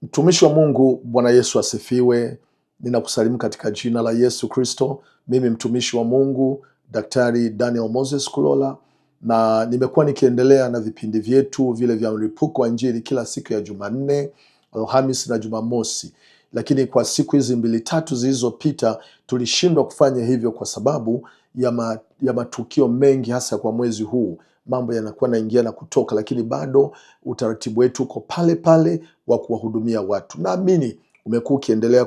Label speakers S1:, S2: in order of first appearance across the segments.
S1: Mtumishi wa Mungu, Bwana Yesu asifiwe. Ninakusalimu katika jina la Yesu Kristo. Mimi mtumishi wa Mungu Daktari Daniel Moses Kulola, na nimekuwa nikiendelea na vipindi vyetu vile vya mlipuko wa Injili kila siku ya Jumanne, Alhamisi na Jumamosi. Lakini kwa siku hizi 2-3 zilizopita tulishindwa kufanya hivyo kwa sababu ya matukio mengi, hasa kwa mwezi huu. Mambo yanakuwa naingia na kutoka, lakini bado utaratibu wetu uko pale pale wa kuwahudumia watu. Naamini umekuwa ukiendelea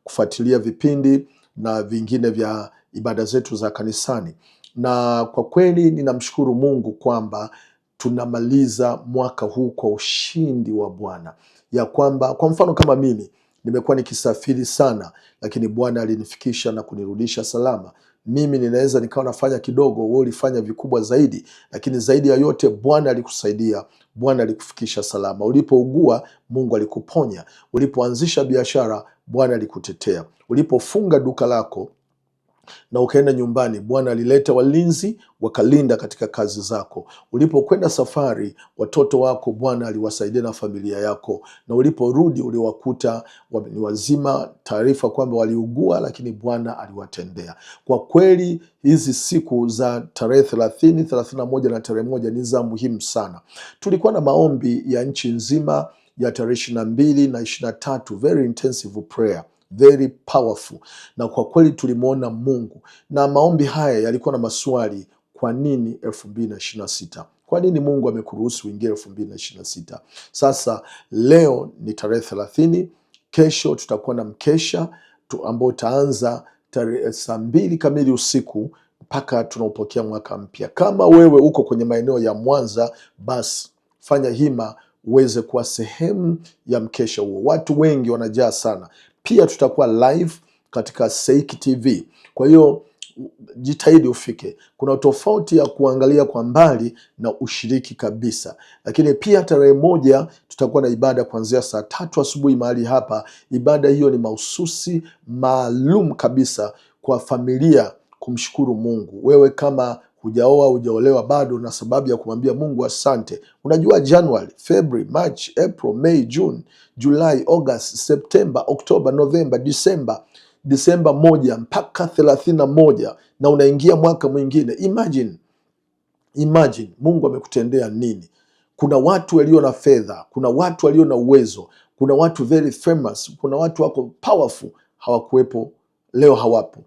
S1: kufuatilia vipindi na vingine vya ibada zetu za kanisani, na kwa kweli ninamshukuru Mungu kwamba tunamaliza mwaka huu kwa ushindi wa Bwana, ya kwamba kwa mfano kama mimi nimekuwa nikisafiri sana, lakini Bwana alinifikisha na kunirudisha salama. Mimi ninaweza nikawa nafanya kidogo, wewe ulifanya vikubwa zaidi, lakini zaidi ya yote Bwana alikusaidia, Bwana alikufikisha salama. Ulipougua, Mungu alikuponya. Ulipoanzisha biashara, Bwana alikutetea. Ulipofunga duka lako na ukaenda nyumbani, Bwana alileta walinzi wakalinda katika kazi zako. Ulipokwenda safari, watoto wako Bwana aliwasaidia na familia yako, na uliporudi uliwakuta ni wazima, taarifa kwamba waliugua, lakini Bwana aliwatendea. Kwa kweli hizi siku za tarehe 30, 31 na tarehe 1 ni za muhimu sana. Tulikuwa na maombi ya nchi nzima ya tarehe 22 na 23, very intensive prayer, very powerful, na kwa kweli tulimwona Mungu. Na maombi haya yalikuwa na maswali: kwa nini 2026? Kwa nini Mungu amekuruhusu uingie 2026? Sasa leo ni tarehe 30, kesho tutakuwa na mkesha ambao utaanza saa 2 kamili usiku mpaka tunaupokea mwaka mpya. Kama wewe uko kwenye maeneo ya Mwanza, basi fanya hima uweze kuwa sehemu ya mkesha huo. Watu wengi wanajaa sana. Pia tutakuwa live katika Seiki TV. Kwa hiyo jitahidi ufike. Kuna tofauti ya kuangalia kwa mbali na ushiriki kabisa. Lakini pia tarehe 1 tutakuwa na ibada kuanzia saa 3 asubuhi mahali hapa. Ibada hiyo ni mahususi maalum kabisa kwa familia kumshukuru Mungu. Wewe kama hujaoa, hujaolewa bado, na sababu ya kumwambia Mungu asante. Unajua January, February, March, April, May, June, July, August, September, October, November, Disemba 1 mpaka 31, na unaingia mwaka mwingine. Imagine Mungu amekutendea nini. Kuna watu walio na fedha, kuna watu walio na uwezo, kuna watu very famous, kuna watu wako powerful, hawakuwepo, leo hawapo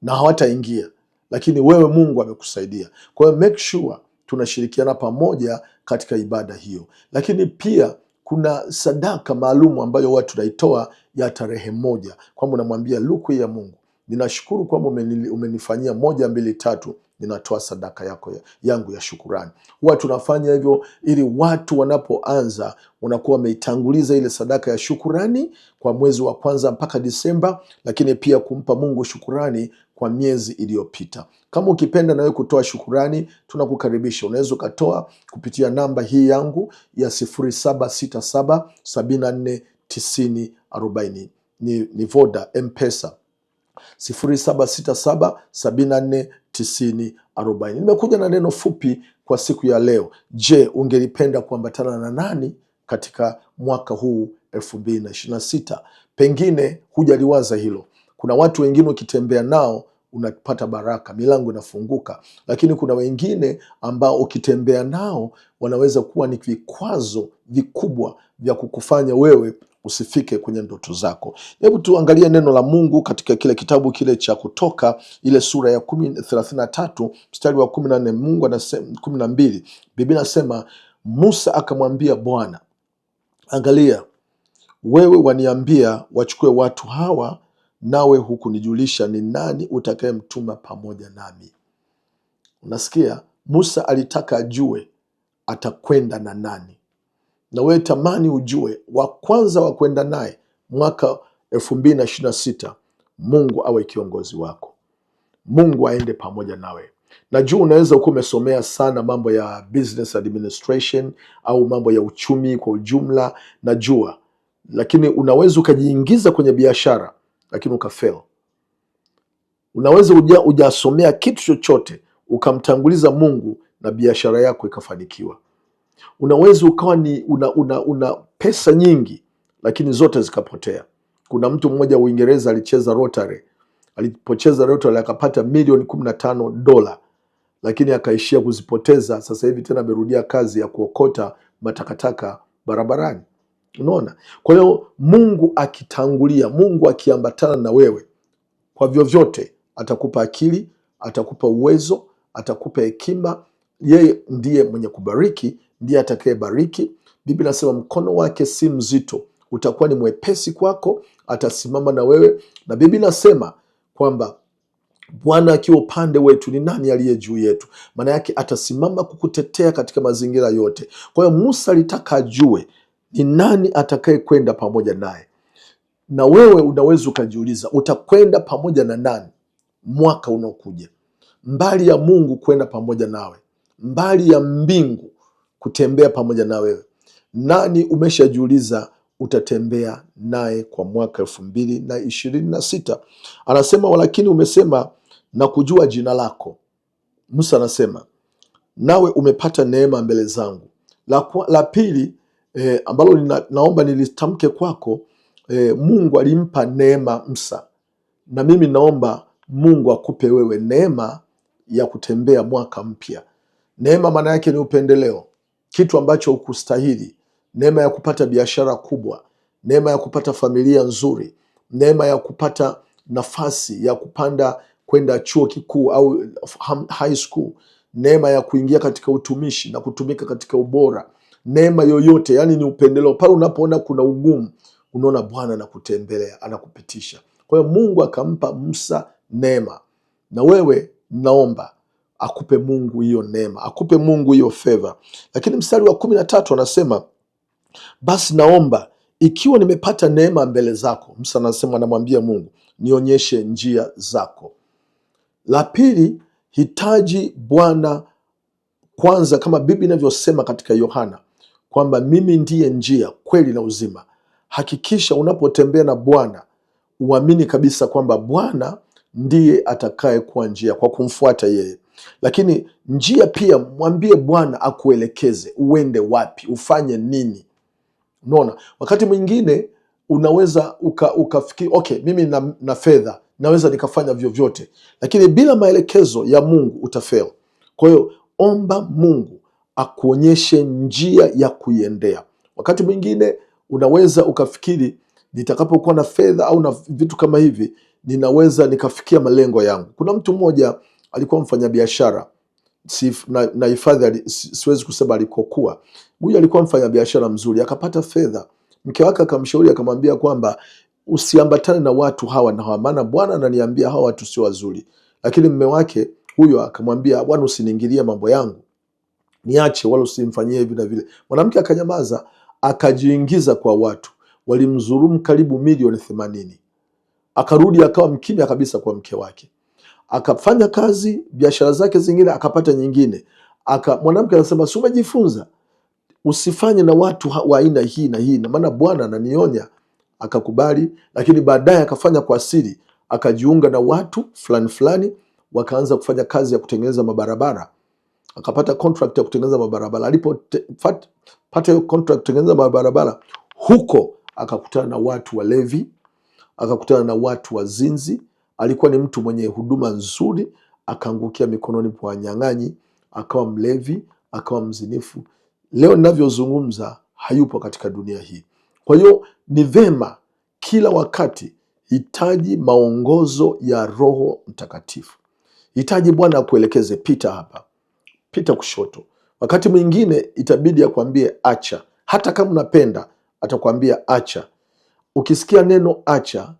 S1: na hawataingia, lakini wewe Mungu amekusaidia. Kwa hiyo make sure tunashirikiana pamoja katika ibada hiyo. Lakini pia kuna sadaka maalum ambayo watu tunaitoa ya tarehe 1, kwamba unamwambia luku ya Mungu, ninashukuru kwamba umenifanyia 1, 2, 3, ninatoa sadaka yangu ya shukurani. Huwa tunafanya hivyo ili watu wanapoanza wanakuwa wameitanguliza ile sadaka ya shukurani kwa mwezi wa kwanza mpaka Disemba, lakini pia kumpa Mungu shukurani kwa miezi iliyopita. Kama ukipenda nawe kutoa shukurani, tunakukaribisha. Unaweza ukatoa kupitia namba hii yangu ya 0767 74 90 40. Ni Voda M-Pesa 0767 74 90 40. Nimekuja na neno fupi kwa siku ya leo. Je, ungelipenda kuambatana na nani katika mwaka huu 2026? Pengine hujaliwaza hilo. Kuna watu wengine ukitembea nao unapata baraka, milango inafunguka, lakini kuna wengine ambao ukitembea nao wanaweza kuwa ni vikwazo vikubwa vya kukufanya wewe usifike kwenye ndoto zako. Hebu tuangalie neno la Mungu katika kile kitabu kile cha Kutoka, ile sura ya 33 mstari wa 14. Mungu anasema 12, Biblia inasema, Musa akamwambia Bwana, angalia, wewe waniambia wachukue watu hawa, nawe hukunijulisha ni nani utakayemtuma pamoja nami. Unasikia? Musa alitaka ajue atakwenda na nani. Na wewe tamani ujue wa kwanza wa kwenda naye mwaka 2026, Mungu awe kiongozi wako. Mungu aende pamoja nawe. Najua unaweza kuwa umesomea sana mambo ya business administration au mambo ya uchumi kwa ujumla, najua, lakini unaweza ukajiingiza kwenye biashara lakini ukafail. Unaweza hujasomea kitu chochote ukamtanguliza Mungu na biashara yako ikafanikiwa. Unaweza ukawa una pesa nyingi lakini zote zikapotea. Kuna mtu mmoja Uingereza alicheza Rotary, alipocheza Rotary akapata milioni 15 dola, lakini akaishia kuzipoteza. Sasa hivi tena amerudia kazi ya kuokota matakataka barabarani. Unaona? Kwa hiyo Mungu akitangulia, Mungu akiambatana na wewe, kwa vyovyote atakupa akili, atakupa uwezo, atakupa hekima. Yeye ndiye mwenye kubariki, ndiye atakayebariki. Biblia inasema mkono wake si mzito, utakuwa ni mwepesi kwako, atasimama na wewe. Na Biblia inasema kwamba Bwana akiwa upande wetu, ni nani aliye juu yetu? Maana yake atasimama kukutetea katika mazingira yote. Kwa hiyo Musa alitaka ajue ni nani atakaye kwenda pamoja naye. Na wewe unaweza ukajiuliza, utakwenda pamoja na nani mwaka unaokuja? Mbali ya Mungu kwenda pamoja nawe, mbali ya mbingu kutembea pamoja na wewe, nani umeshajiuliza utatembea naye kwa mwaka 2026? Anasema, walakini umesema na kujua jina lako. Musa anasema nawe umepata neema mbele zangu. La pili ambalo naomba nilitamke kwako, Mungu alimpa neema Musa, na mimi naomba Mungu akupe wewe neema ya kutembea mwaka mpya. Neema maana yake ni upendeleo, kitu ambacho hukustahili. Neema ya kupata biashara kubwa, neema ya kupata familia nzuri, neema ya kupata nafasi ya kupanda kwenda chuo kikuu au high school, neema ya kuingia katika utumishi na kutumika katika ubora. Neema yoyote, yani ni upendeleo. Pale unapoona kuna ugumu, unaona Bwana anakutembelea, anakupitisha. Kwa hiyo Mungu akampa Musa neema, na wewe naomba akupe Mungu hiyo neema, akupe Mungu hiyo favor. Lakini mstari wa 13 anasema, basi naomba ikiwa nimepata neema mbele zako. Musa anasema, anamwambia Mungu, nionyeshe njia zako. La pili, hitaji Bwana kwanza, kama Biblia inavyosema katika Yohana kwamba mimi ndiye njia, kweli na uzima. Hakikisha unapotembea na Bwana uamini kabisa kwamba Bwana ndiye atakaye kuwa njia kwa kumfuata yeye. Lakini njia pia mwambie Bwana akuelekeze, uende wapi, ufanye nini. Unaona, wakati mwingine unaweza ukafikiri okay, mimi na fedha naweza nikafanya vyovyote, lakini bila maelekezo ya Mungu utafail. Kwa hiyo omba Mungu akuonyeshe njia ya kuiendea. Wakati mwingine unaweza ukafikiri nitakapokuwa na fedha au na vitu kama hivi ninaweza nikafikia malengo yangu. Kuna mtu mmoja alikuwa mfanyabiashara, na hifadhi, siwezi kusema alikokuwa. Huyu alikuwa mfanyabiashara mzuri, akapata fedha. Mke wake akamshauri, akamwambia kwamba usiambatane na watu hawa na hawa, maana Bwana ananiambia hawa watu sio wazuri. Lakini mume wake huyo akamwambia, Bwana usiniingilie mambo yangu, niache, wala usimfanyie hivi na vile. Mwanamke akanyamaza, akajiingiza kwa watu, walimdhulumu karibu milioni 80. Akarudi akawa mkimya kabisa kwa mke wake, akafanya kazi, biashara zake zingine akapata nyingine. Mwanamke anasema, si umejifunza usifanye na watu wa aina hii na hii, na maana Bwana ananionya. Akakubali, lakini baadaye akafanya kwa siri, akajiunga na watu fulani fulani, wakaanza kufanya kazi ya kutengeneza mabarabara. Akapata contract ya kutengeneza mabarabara. Alipopata hiyo contract kutengeneza mabarabara, huko akakutana na watu walevi, akakutana na watu wazinzi. Alikuwa ni mtu mwenye huduma nzuri, akaangukia mikononi mwa wanyang'anyi, akawa mlevi, akawa mzinifu. Leo ninavyozungumza hayupo katika dunia hii. Kwa hiyo ni vema kila wakati hitaji maongozo ya Roho Mtakatifu. Hitaji Bwana akuelekeze, pita hapa, pita kushoto. Wakati mwingine itabidi akwambie acha. Hata kama unapenda atakwambia acha. Ukisikia neno acha,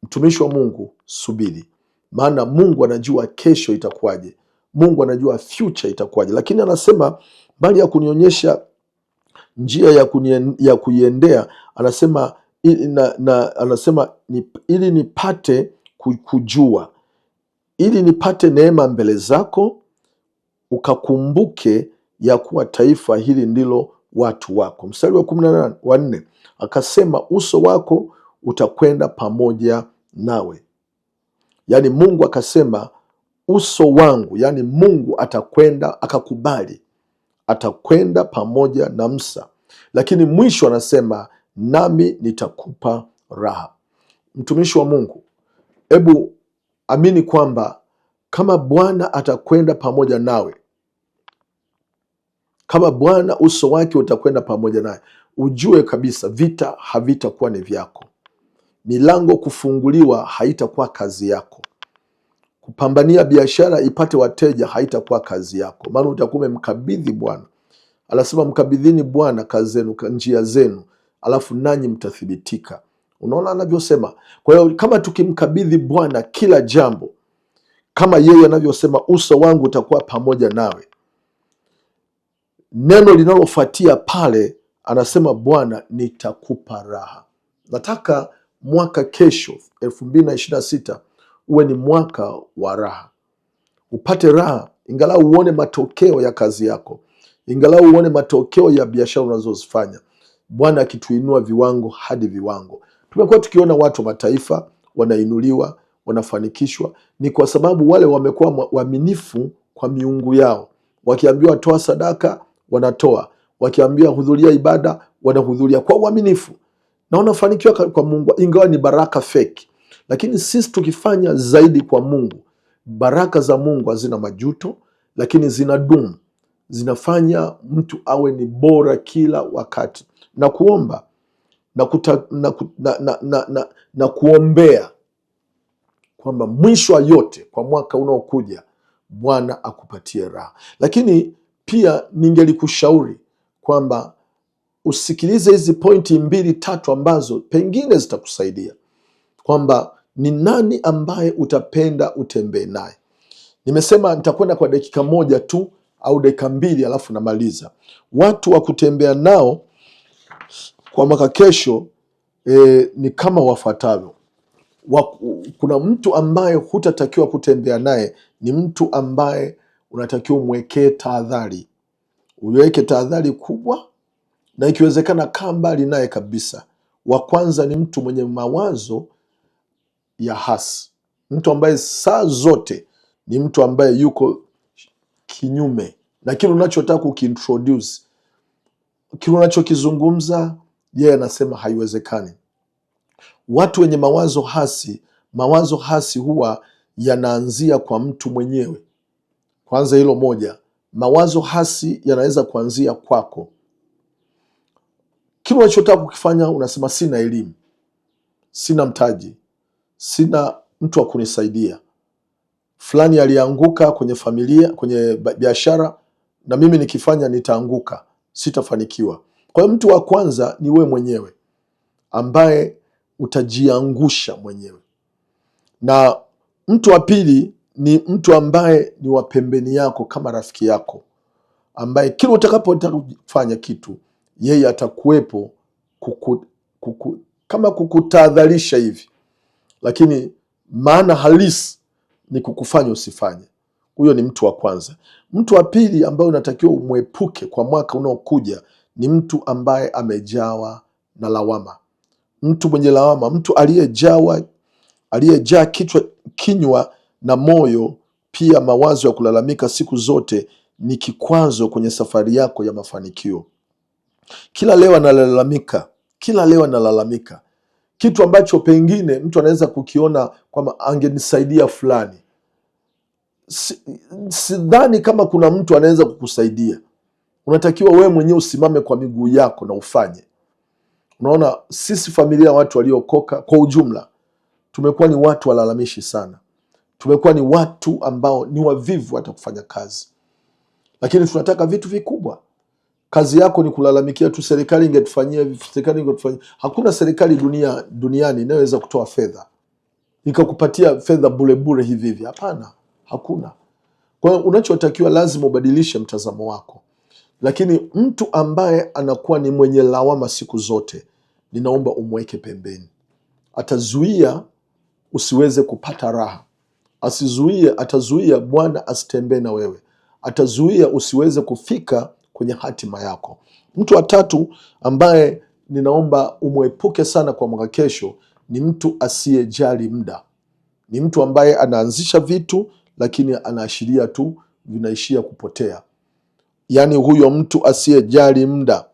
S1: mtumishi wa Mungu, subiri, maana Mungu anajua kesho itakuwaje. Mungu anajua future itakuwaje. Lakini anasema bali ya kunionyesha njia ya kuiendea, anasema ili nipate kujua, ili nipate neema mbele zako, ukakumbuke ya kuwa taifa hili ndilo watu wako. Mstari wa 14 akasema, uso wako utakwenda pamoja nawe. Yani Mungu akasema uso wangu, yani Mungu atakwenda, akakubali, atakwenda pamoja na Musa. Lakini mwisho anasema nami nitakupa raha. Mtumishi wa Mungu, hebu amini kwamba kama Bwana atakwenda pamoja nawe, kama Bwana uso wake utakwenda pamoja naye, ujue kabisa vita havitakuwa ni vyako. Milango kufunguliwa haitakuwa kazi yako. Kupambania biashara ipate wateja haitakuwa kazi yako, maana utakuwa umemkabidhi Bwana. Anasema mkabidhini Bwana kazi zenu, njia zenu, alafu nanyi mtathibitika. Unaona anavyosema? Kwa hiyo kama tukimkabidhi Bwana kila jambo, kama yeye anavyosema uso wangu utakuwa pamoja nawe, neno linalofuatia pale anasema Bwana nitakupa raha. Nataka mwaka kesho 2026 uwe ni mwaka wa raha. Upate raha, ingalau uone matokeo ya kazi yako, ingalau uone matokeo ya biashara unazozifanya, Bwana akituinua viwango hadi viwango. Tumekuwa tukiona watu wa mataifa wanainuliwa, wanafanikishwa, ni kwa sababu wale wamekuwa waaminifu kwa miungu yao. Wakiambiwa toa sadaka, wanatoa. Wakiambiwa hudhuria ibada, wanahudhuria kwa uaminifu, na wanafanikiwa kwa Mungu, ingawa ni baraka feki. Lakini sisi tukifanya zaidi kwa Mungu, baraka za Mungu hazina majuto, lakini zinadumu, zinafanya mtu awe ni bora kila wakati. Na kuomba na kuombea kwamba mwisho wa yote kwa mwaka unaokuja Bwana akupatie raha. Lakini pia ningelikushauri kwamba usikilize hizi pointi 2-3 ambazo pengine zitakusaidia, kwamba ni nani ambaye utapenda utembee naye. Nimesema nitakwenda kwa dakika 1 tu au dakika 2 alafu namaliza. Watu wa kutembea nao kwa mwaka kesho ni kama wafuatavyo. Kuna mtu ambaye hutatakiwa kutembea naye, ni mtu ambaye unatakiwa umwekee tahadhari. Uweke tahadhari kubwa, na ikiwezekana kaa mbali naye kabisa. Wa kwanza ni mtu mwenye mawazo ya hasi, mtu ambaye saa zote ni mtu ambaye yuko kinyume na kile unachotaka kukiintroduce, kile unachokizungumza yeye anasema haiwezekani. Watu wenye mawazo hasi huwa yanaanzia kwa mtu mwenyewe. Kwanza hilo moja, mawazo hasi yanaweza kuanzia kwako. Kile unachotaka kukifanya unasema sina elimu, sina mtaji, sina mtu wa kunisaidia. Fulani alianguka kwenye familia, kwenye biashara, na mimi nikifanya nitaanguka, sitafanikiwa. Kwa hiyo mtu wa kwanza ni wewe mwenyewe ambaye utajiangusha mwenyewe. Na mtu wa pili ni mtu ambaye ni wa pembeni yako, kama rafiki yako, ambaye kila utakapotaka kufanya kitu yeye atakuwepo kama kukutahadharisha hivi, lakini maana halisi ni kukufanya usifanye. Huyo ni mtu wa kwanza. Mtu wa pili ambaye unatakiwa umwepuke kwa mwaka unaokuja ni mtu ambaye amejawa na lawama. Mtu mwenye lawama, mtu aliyejaa kinywa na moyo pia mawazo ya kulalamika siku zote ni kikwazo kwenye safari yako ya mafanikio. Kila leo analalamika kitu ambacho pengine mtu anaweza kukiona kwamba angenisaidia fulani. Sidhani kama kuna mtu anaweza kukusaidia. Unatakiwa wewe mwenyewe usimame kwa miguu yako na ufanye. Unaona, sisi familia ya watu waliokoka kwa ujumla tumekuwa ni watu walalamishi sana. Tumekuwa ni watu ambao ni wavivu hata kufanya kazi, lakini tunataka vitu vikubwa. Kazi yako ni kulalamikia tu, serikali ingetufanyia, serikali ingetufanyia. Hakuna serikali duniani inayoweza kutoa fedha nikakupatia fedha bure bure hivi hivi. Hapana, hakuna. Kwa hiyo unachotakiwa lazima ubadilishe mtazamo wako. Lakini mtu ambaye anakuwa ni mwenye lawama siku zote, ninaomba umweke pembeni. Atazuia usiweze kupata raha. Atazuia Bwana asitembee na wewe. Atazuia usiweze kufika kwenye hatima yako. Mtu wa tatu ambaye ninaomba umwepuke sana kwa mwaka kesho ni mtu asiyejali muda. Ni mtu ambaye anaanzisha vitu lakini anaashiria tu vinaishia kupotea. Yaani huyo mtu asiyejali muda,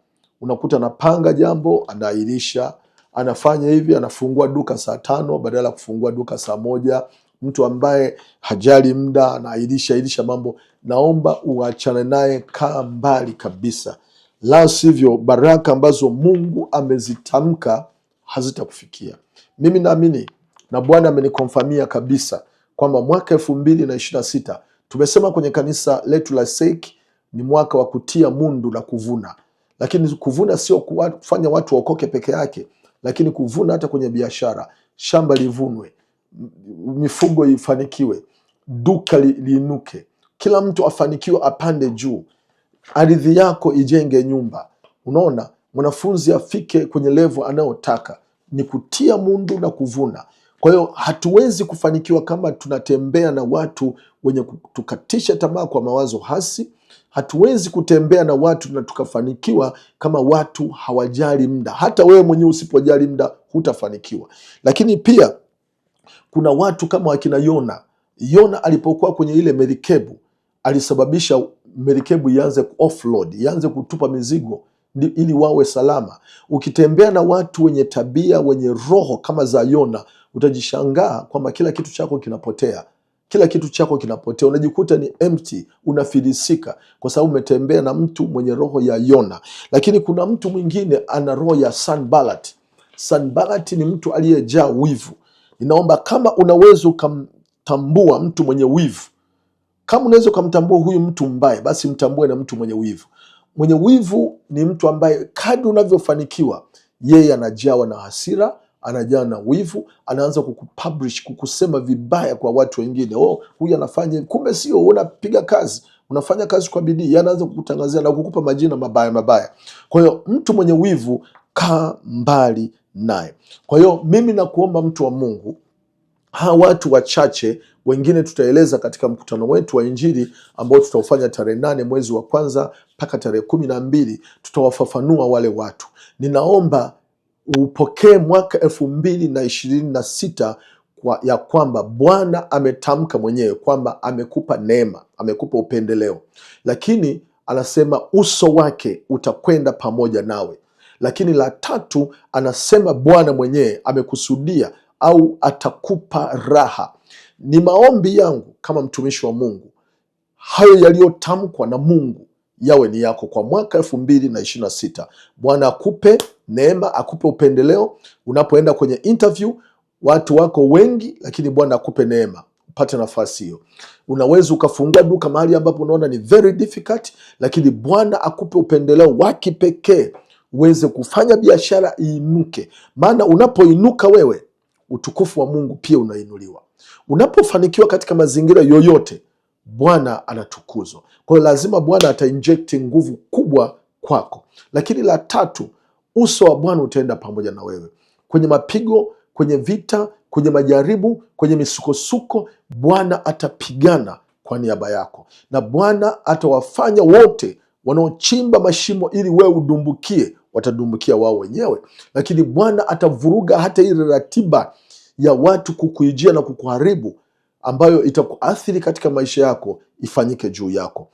S1: Unakuta anapanga jambo, anaahirisha, anafanya hivi, anafungua duka saa 5 badala ya kufungua duka saa 1. Mtu ambaye hajali muda, anaahirisha mambo. Naomba uachane naye, kaa mbali kabisa, la sivyo baraka ambazo Mungu amezitamka hazitakufikia. Mimi naamini na Bwana amenikonfamia kabisa kwamba mwaka 2026 tumesema kwenye kanisa letu la SEIC ni mwaka wa kutia mundu na kuvuna. Lakini kuvuna sio kufanya watu waokoke peke yake, lakini kuvuna hata kwenye biashara. Shamba livunwe, mifugo ifanikiwe, duka liinuke, kila mtu afanikiwe, apande juu, ardhi yako ijenge nyumba. Unaona, mwanafunzi afike kwenye level anayotaka. Ni kutia mundu na kuvuna. Kwa hiyo hatuwezi kufanikiwa kama tunatembea na watu wenye kutukatisha tamaa kwa mawazo hasi. Hatuwezi kutembea na watu na tukafanikiwa kama watu hawajali muda. Hata wewe mwenyewe usipojali muda hutafanikiwa. Lakini pia kuna watu kama wakina Yona. Yona alipokuwa kwenye ile merikebu alisababisha merikebu ianze offload, ianze kutupa mizigo ili wawe salama. Ukitembea na watu wenye tabia, wenye roho kama za Yona, utajishangaa kwamba kila kitu chako kinapotea. Kila kitu chako kinapotea, unajikuta ni empty, unafilisika kwa sababu umetembea na mtu mwenye roho ya Yona. Lakini kuna mtu mwingine ana roho ya Sanballat. Sanballat ni mtu aliyejaa wivu. Ninaomba kama unaweza ukamtambua mtu mwenye wivu, kama unaweza ukamtambua huyu mtu mbaya, basi mtambue na mtu mwenye wivu. Mwenye wivu ni mtu ambaye kadri unavyofanikiwa, yeye anajawa na hasira, anajawa na wivu, anaanza kukupublish, kukusema vibaya kwa watu wengine. Oh, huyu anafanya, kumbe sio, unapiga kazi, unafanya kazi kwa bidii, yeye anaanza kukutangazia na kukupa majina mabaya. Kwa hiyo mtu mwenye wivu, kaa mbali naye. Kwa hiyo mimi nakuomba mtu wa Mungu, hawa watu wachache, wengine tutaeleza katika mkutano wetu wa Injili ambao tutaufanya tarehe 8 mwezi wa kwanza mpaka tarehe 12, tutawafafanua wale watu. Ninaomba upokee mwaka 2026 ya kwamba Bwana ametamka mwenyewe kwamba amekupa neema, amekupa upendeleo, lakini anasema uso wake utakwenda pamoja nawe. Lakini la tatu, anasema Bwana mwenyewe amekusudia au atakupa raha. Ni maombi yangu kama mtumishi wa Mungu, hayo yaliyotamkwa na Mungu yawe ni yako kwa mwaka 2026. Bwana akupe neema, akupe upendeleo. Unapoenda kwenye interview, watu wako wengi, lakini Bwana akupe neema, upate nafasi hiyo. Unaweza ukafungua duka mahali ambapo unaona ni very difficult, lakini Bwana akupe upendeleo wa kipekee uweze kufanya biashara iinuke. Maana unapoinuka wewe, utukufu wa Mungu pia unainuliwa. Unapofanikiwa katika mazingira yoyote, Bwana anatukuzwa. Kwa hiyo lazima Bwana atainject nguvu kubwa kwako. Lakini la tatu, uso wa Bwana utaenda pamoja na wewe kwenye mapigo, kwenye vita, kwenye majaribu, kwenye misukosuko. Bwana atapigana kwa niaba yako, na Bwana atawafanya wote wanaochimba mashimo ili wewe udumbukie, watadumbukia wao wenyewe. Lakini Bwana atavuruga hata ile ratiba ya watu kukuijia na kukuharibu, ambayo itakuathiri katika maisha yako, ifanyike juu yako.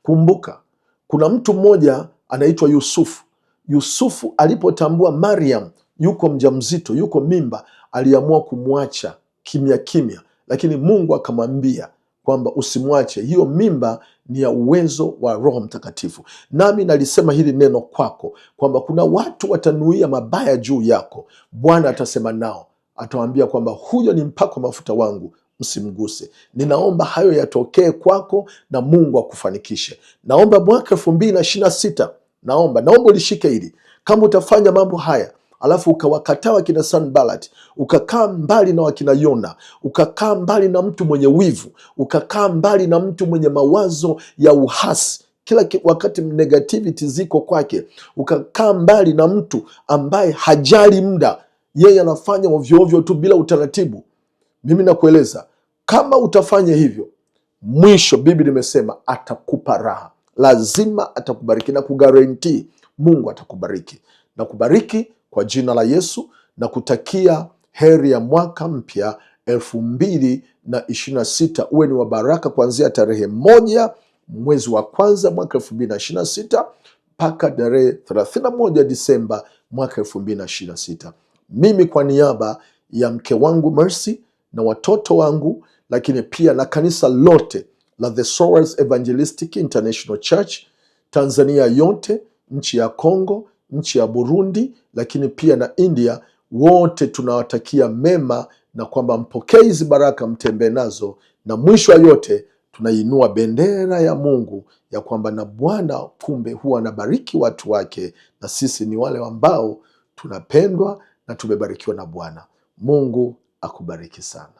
S1: Kumbuka, kuna mtu mmoja anaitwa Yusufu. Yusufu alipotambua Mariam yuko mjamzito, yuko mimba, aliamua kumwacha kimya, lakini Mungu akamwambia kwamba usimwache, hiyo mimba ni ya uwezo wa Roho Mtakatifu. Nami nalisema hili neno kwako kwamba kuna watu watanuia mabaya juu yako. Bwana atasema nao, atawaambia kwamba huyo ni mpako mafuta wangu, msimguse. Ninaomba hayo yatokee kwako na Mungu akufanikishe. Naomba mwaka 2026, naomba ulishike hili. Kama utafanya mambo haya alafu ukawakataa wakina Sanballat, ukakaa mbali na wakina Yona, ukakaa mbali na mtu mwenye wivu, ukakaa mbali na mtu mwenye mawazo ya uhasi, kila wakati negativity ziko kwake, ukakaa mbali na mtu ambaye hajali muda, yeye anafanya ovyo tu bila utaratibu, mimi nakueleza kama utafanya hivyo, mwisho Biblia imesema atakupa raha. Lazima atakubariki na kugarantii Mungu atakubariki. Na kubariki kwa jina la Yesu na kutakia heri ya mwaka mpya 2026. Uwe ni wa baraka kuanzia tarehe 1 mwezi wa kwanza mwaka 2026 mpaka tarehe 31 Disemba mwaka 2026. Mimi kwa niaba ya mke wangu Mercy na watoto wangu, lakini pia na kanisa lote la The Source Evangelistic International Church Tanzania yote, nchi ya Kongo, nchi ya Burundi, lakini pia na India, wote tunawatakia mema na kwamba mpokee hizi baraka, mtembee nazo, na mwisho wa yote tunainua bendera ya Mungu ya kwamba na Bwana kumbe huwa anabariki watu wake, na sisi ni wale ambao tunapendwa na tumebarikiwa na Bwana. Mungu akubariki sana.